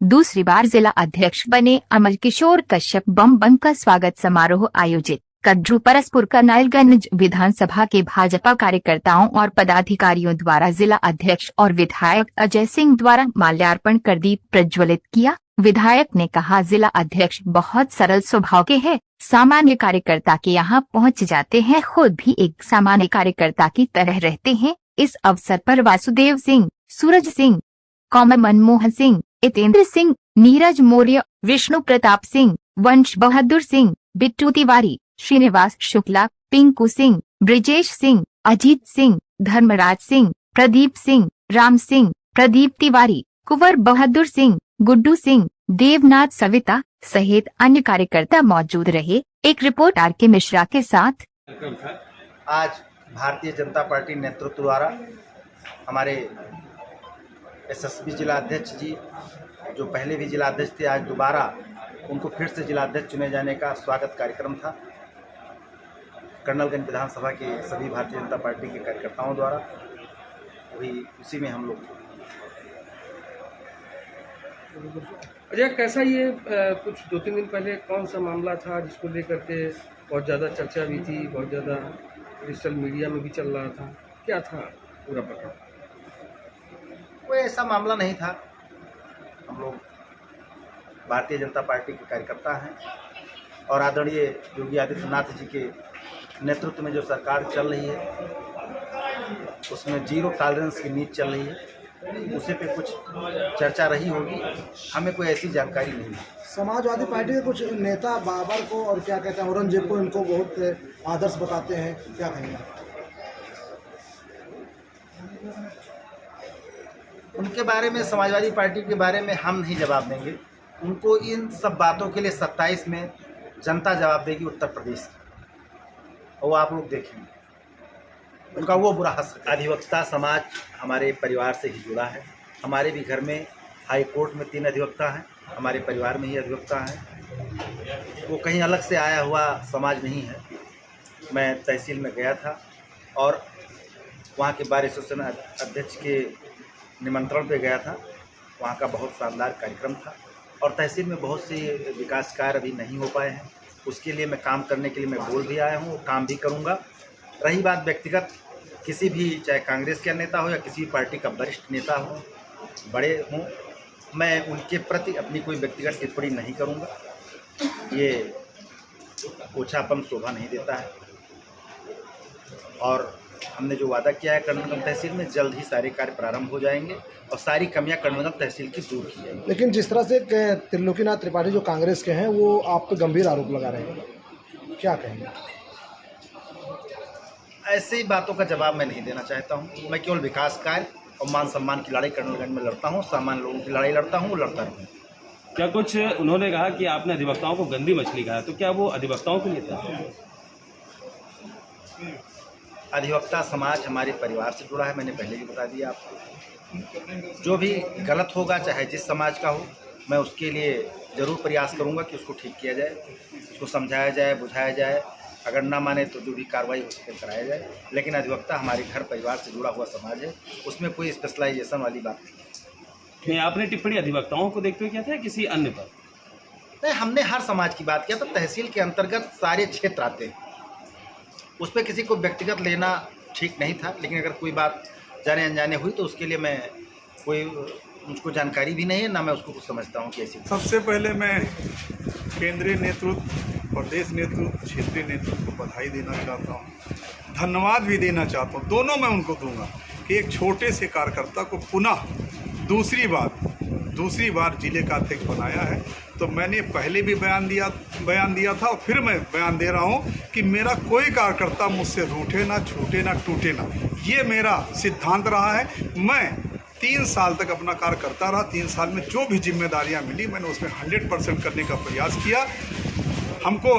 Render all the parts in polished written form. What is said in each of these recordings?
दूसरी बार जिला अध्यक्ष बने अमर किशोर कश्यप। बम का स्वागत समारोह आयोजित। कद्रू परसपुर करनालगंज विधानसभा के भाजपा कार्यकर्ताओं और पदाधिकारियों द्वारा जिला अध्यक्ष और विधायक अजय सिंह द्वारा माल्यार्पण कर दीप प्रज्वलित किया। विधायक ने कहा, जिला अध्यक्ष बहुत सरल स्वभाव के हैं, सामान्य कार्यकर्ता के यहाँ पहुँच जाते हैं, खुद भी एक सामान्य कार्यकर्ता की तरह रहते हैं। इस अवसर पर वासुदेव सिंह, सूरज सिंह, मनमोहन सिंह, इतेंद्र सिंह, नीरज मौर्य, विष्णु प्रताप सिंह, वंश बहादुर सिंह, बिट्टू तिवारी, श्रीनिवास शुक्ला, पिंकू सिंह, ब्रिजेश सिंह, अजीत सिंह, धर्मराज सिंह, प्रदीप सिंह, राम सिंह, प्रदीप तिवारी, कुंवर बहादुर सिंह, गुड्डू सिंह, देवनाथ सविता सहित अन्य कार्यकर्ता मौजूद रहे। एक रिपोर्ट आर.के. मिश्रा के साथ। आज भारतीय जनता पार्टी नेतृत्व द्वारा हमारे एसएसपी जिला अध्यक्ष जी, जो पहले भी जिला अध्यक्ष थे, आज दोबारा उनको फिर से जिला अध्यक्ष चुने जाने का स्वागत कार्यक्रम था। कर्नलगंज विधानसभा के सभी भारतीय जनता पार्टी के कार्यकर्ताओं द्वारा उसी में हम लोग। अजय, कैसा ये कुछ 2-3 दिन पहले कौन सा मामला था जिसको लेकर के बहुत ज़्यादा चर्चा भी थी, बहुत ज़्यादा डिजिटल मीडिया में भी चल रहा था, क्या था पूरा प्रकरण? कोई ऐसा मामला नहीं था। हम लोग भारतीय जनता पार्टी के कार्यकर्ता हैं और आदरणीय योगी आदित्यनाथ जी के नेतृत्व में जो सरकार चल रही है उसमें जीरो टॉलरेंस की नीति चल रही है। उसे पे कुछ चर्चा रही होगी, हमें कोई ऐसी जानकारी नहीं है। समाजवादी पार्टी के कुछ नेता बाबर को और क्या कहते हैं औरंगजेब को इनको बहुत आदर्श बताते हैं, क्या कहेंगे? उनके बारे में, समाजवादी पार्टी के बारे में हम नहीं जवाब देंगे। उनको इन सब बातों के लिए 27 में जनता जवाब देगी, उत्तर प्रदेश की, और वो आप लोग देखेंगे उनका वो बुरा हश्र। अधिवक्ता समाज हमारे परिवार से ही जुड़ा है। हमारे भी घर में हाई कोर्ट में 3 अधिवक्ता हैं, हमारे परिवार में ही अधिवक्ता हैं। वो कहीं अलग से आया हुआ समाज नहीं है। मैं तहसील में गया था और वहाँ के बार एसोसिएशन अध्यक्ष के निमंत्रण पे गया था। वहाँ का बहुत शानदार कार्यक्रम था और तहसील में बहुत से विकास कार्य अभी नहीं हो पाए हैं। उसके लिए मैं काम करने के लिए मैं बोल भी आया हूँ, काम भी करूँगा। रही बात व्यक्तिगत, किसी भी, चाहे कांग्रेस का नेता हो या किसी भी पार्टी का वरिष्ठ नेता हो, बड़े हों, मैं उनके प्रति अपनी कोई व्यक्तिगत टिप्पणी नहीं करूँगा। ये ओछापन शोभा नहीं देता है। और हमने जो वादा किया है कर्नलगंज तहसील में, जल्द ही सारे कार्य प्रारंभ हो जाएंगे और सारी कमियां कर्नलगंज तहसील की दूर की जाएंगी। लेकिन जिस तरह से त्रिलोकीनाथ त्रिपाठी जो कांग्रेस के हैं वो आप पे गंभीर आरोप लगा रहे हैं, क्या कहेंगे? ऐसी बातों का जवाब मैं नहीं देना चाहता हूँ। मैं केवल विकास कार्य और मान सम्मान की लड़ाई कर्नलगंज में लड़ता हूँ, सामान्य लोगों की लड़ाई लड़ता हूँ, लड़ता रहूँ। क्या कुछ उन्होंने कहा कि आपने अधिवक्ताओं को गंदी मछली कहा, तो क्या वो अधिवक्ताओं के लिए था? अधिवक्ता समाज हमारे परिवार से जुड़ा है, मैंने पहले ही बता दिया आपको। जो भी गलत होगा, चाहे जिस समाज का हो, मैं उसके लिए ज़रूर प्रयास करूंगा कि उसको ठीक किया जाए, उसको समझाया जाए, बुझाया जाए। अगर ना माने तो जो भी कार्रवाई हो सके कराया जाए। लेकिन अधिवक्ता हमारे घर परिवार से जुड़ा हुआ समाज है, उसमें कोई स्पेशलाइजेशन वाली बात नहीं। आपने टिप्पणी अधिवक्ताओं को देखते हुए किया था या किसी अन्य पर? नहीं, हमने हर समाज की बात किया। तो तहसील के अंतर्गत सारे क्षेत्र आते हैं, उस पर किसी को व्यक्तिगत लेना ठीक नहीं था। लेकिन अगर कोई बात जाने अनजाने हुई तो उसके लिए मैं कोई, मुझको जानकारी भी नहीं है, ना मैं उसको कुछ समझता हूँ कि ऐसी। सबसे पहले मैं केंद्रीय नेतृत्व, प्रदेश नेतृत्व, क्षेत्रीय नेतृत्व को बधाई देना चाहता हूँ, धन्यवाद भी देना चाहता हूँ। दोनों मैं उनको दूंगा कि एक छोटे से कार्यकर्ता को पुनः दूसरी बार जिले का अध्यक्ष बनाया है। तो मैंने पहले भी बयान दिया था और फिर मैं बयान दे रहा हूँ कि मेरा कोई कार्यकर्ता मुझसे रूठे ना, छूटे ना, टूटे ना, ये मेरा सिद्धांत रहा है। मैं 3 साल तक अपना कार्य करता रहा। 3 साल में जो भी जिम्मेदारियां मिली मैंने उसमें 100% करने का प्रयास किया। हमको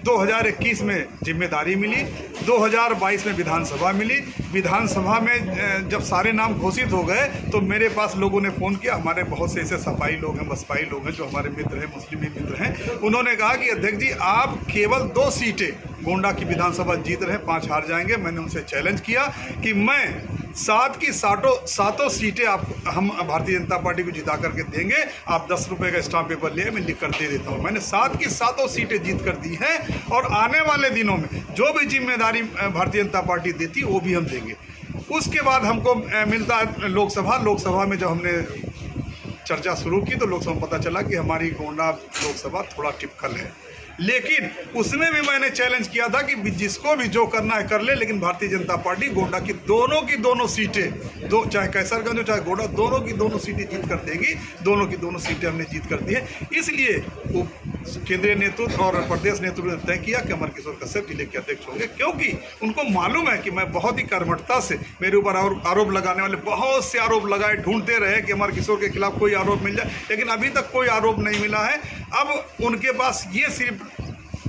2021 में जिम्मेदारी मिली, 2022 में विधानसभा मिली। विधानसभा में जब सारे नाम घोषित हो गए तो मेरे पास लोगों ने फ़ोन किया। हमारे बहुत से ऐसे सपाई लोग हैं, बसपाई लोग हैं जो हमारे मित्र हैं, मुस्लिम मित्र हैं। उन्होंने कहा कि अध्यक्ष जी आप केवल 2 सीटें गोंडा की विधानसभा जीत रहे हैं, 5 हार जाएंगे। मैंने उनसे चैलेंज किया कि मैं 7 की सातों सीटें आप हम भारतीय जनता पार्टी को जिता करके देंगे। आप 10 रुपये का स्टाम्प पेपर लिए, मैं लिख कर दे देता हूँ। मैंने 7 की सातों सीटें जीत कर दी हैं और आने वाले दिनों में जो भी जिम्मेदारी भारतीय जनता पार्टी देती वो भी हम देंगे। उसके बाद हमको मिलता है लोकसभा में जब हमने चर्चा शुरू की तो लोकसभा में पता चला कि हमारी गोंडा लोकसभा थोड़ा टिपिकल है, लेकिन उसमें भी मैंने चैलेंज किया था कि जिसको भी जो करना है कर ले, लेकिन भारतीय जनता पार्टी गोंडा की दोनों सीटें चाहे कैसरगंज हो चाहे गोंडा, दोनों की दोनों सीटें जीत कर देगी। दोनों की दोनों सीटें हमने जीत कर दी है। इसलिए वो केंद्रीय नेतृत्व और प्रदेश नेतृत्व ने तय किया कि अमर किशोर कश्यप जिले के अध्यक्ष होंगे, क्योंकि उनको मालूम है कि मैं बहुत ही कर्मठता से, मेरे ऊपर आरोप लगाने वाले बहुत से आरोप लगाए, ढूंढते रहे कि अमर किशोर के खिलाफ कोई आरोप मिल जाए, लेकिन अभी तक कोई आरोप नहीं मिला है। अब उनके पास ये सिर्फ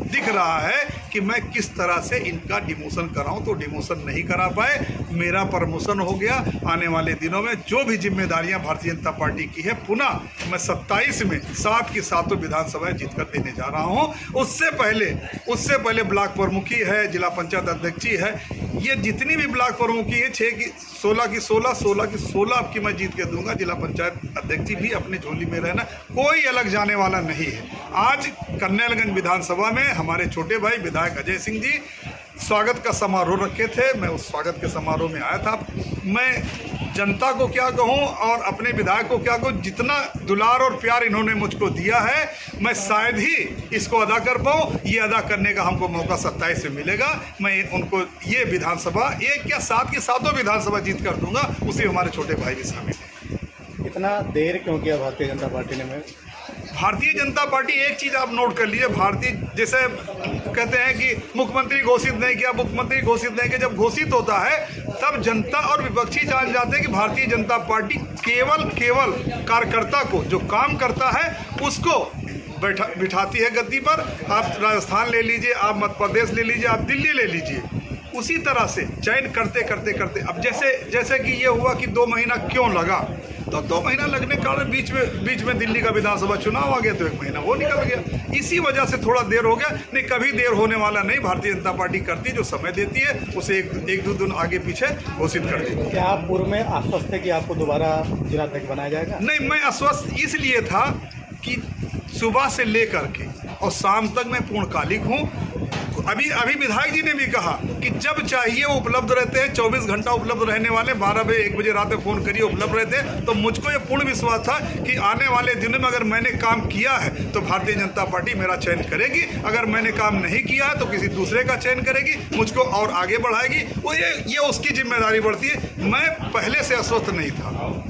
दिख रहा है कि मैं किस तरह से इनका डिमोशन कराऊं, तो डिमोशन नहीं करा पाए। मेरा प्रमोशन हो गया। आने वाले दिनों में जो भी जिम्मेदारियां भारतीय जनता पार्टी की है, पुनः मैं 27 में 7 की सातों विधानसभाएं जीतकर देने जा रहा हूं। उससे पहले ब्लॉक प्रमुखी है, जिला पंचायत अध्यक्षी है, ये जितनी भी ब्लॉक प्रमुखी है 16 की 16 अब की मैं जीत के दूंगा। जिला पंचायत अध्यक्षी भी अपनी झोली में रहना, कोई अलग जाने वाला नहीं है। आज कन्हैयागंज विधानसभा में हमारे छोटे भाई विधायक अजय सिंह जी स्वागत का समारोह रखे थे। मैं उस स्वागत के समारोह में आया था। मैं जनता को क्या कहूं और अपने विधायक को क्या कहूं, जितना दुलार और प्यार इन्होंने मुझको दिया है, मैं शायद ही इसको अदा कर पाऊं। ये अदा करने का हमको मौका 27 में मिलेगा। मैं उनको ये विधानसभा 1 या 7 की सातों विधानसभा जीत कर दूंगा। उसी हमारे छोटे भाई भी शामिल हैं। इतना देर क्यों किया भारतीय जनता पार्टी ने? भारतीय जनता पार्टी, एक चीज़ आप नोट कर लीजिए, जैसे कहते हैं कि मुख्यमंत्री घोषित नहीं किया, जब घोषित होता है तब जनता और विपक्षी जान जाते हैं कि भारतीय जनता पार्टी केवल कार्यकर्ता को, जो काम करता है उसको बिठाती है गद्दी पर। आप राजस्थान ले लीजिए, आप मध्य प्रदेश ले लीजिए, आप दिल्ली ले लीजिए, उसी तरह से चयन करते अब जैसे कि ये हुआ कि 2 महीना क्यों लगा, तो 2 महीना लगने के कारण बीच में दिल्ली का विधानसभा चुनाव आ गया, तो 1 महीना वो निकल गया। इसी वजह से थोड़ा देर हो गया। नहीं, कभी देर होने वाला नहीं। भारतीय जनता पार्टी करती है, जो समय देती है उसे एक दो दिन आगे पीछे घोषित कर देती है। क्या आप पूर्व में आश्वस्त थे कि आपको दोबारा जिलाध्यक्ष बनाया जाएगा? नहीं, मैं आश्वस्त इसलिए था कि सुबह से लेकर के और शाम तक मैं पूर्णकालिक हूँ। अभी विधायक जी ने भी कहा कि जब चाहिए वो उपलब्ध रहते हैं, 24 घंटा उपलब्ध रहने वाले, 12 बजे 1 बजे रात में फ़ोन करिए, उपलब्ध रहते हैं। तो मुझको ये पूर्ण विश्वास था कि आने वाले दिनों में अगर मैंने काम किया है तो भारतीय जनता पार्टी मेरा चयन करेगी, अगर मैंने काम नहीं किया है तो किसी दूसरे का चयन करेगी, मुझको और आगे बढ़ाएगी। वो ये उसकी जिम्मेदारी बढ़ती है। मैं पहले से अस्वस्थ नहीं था।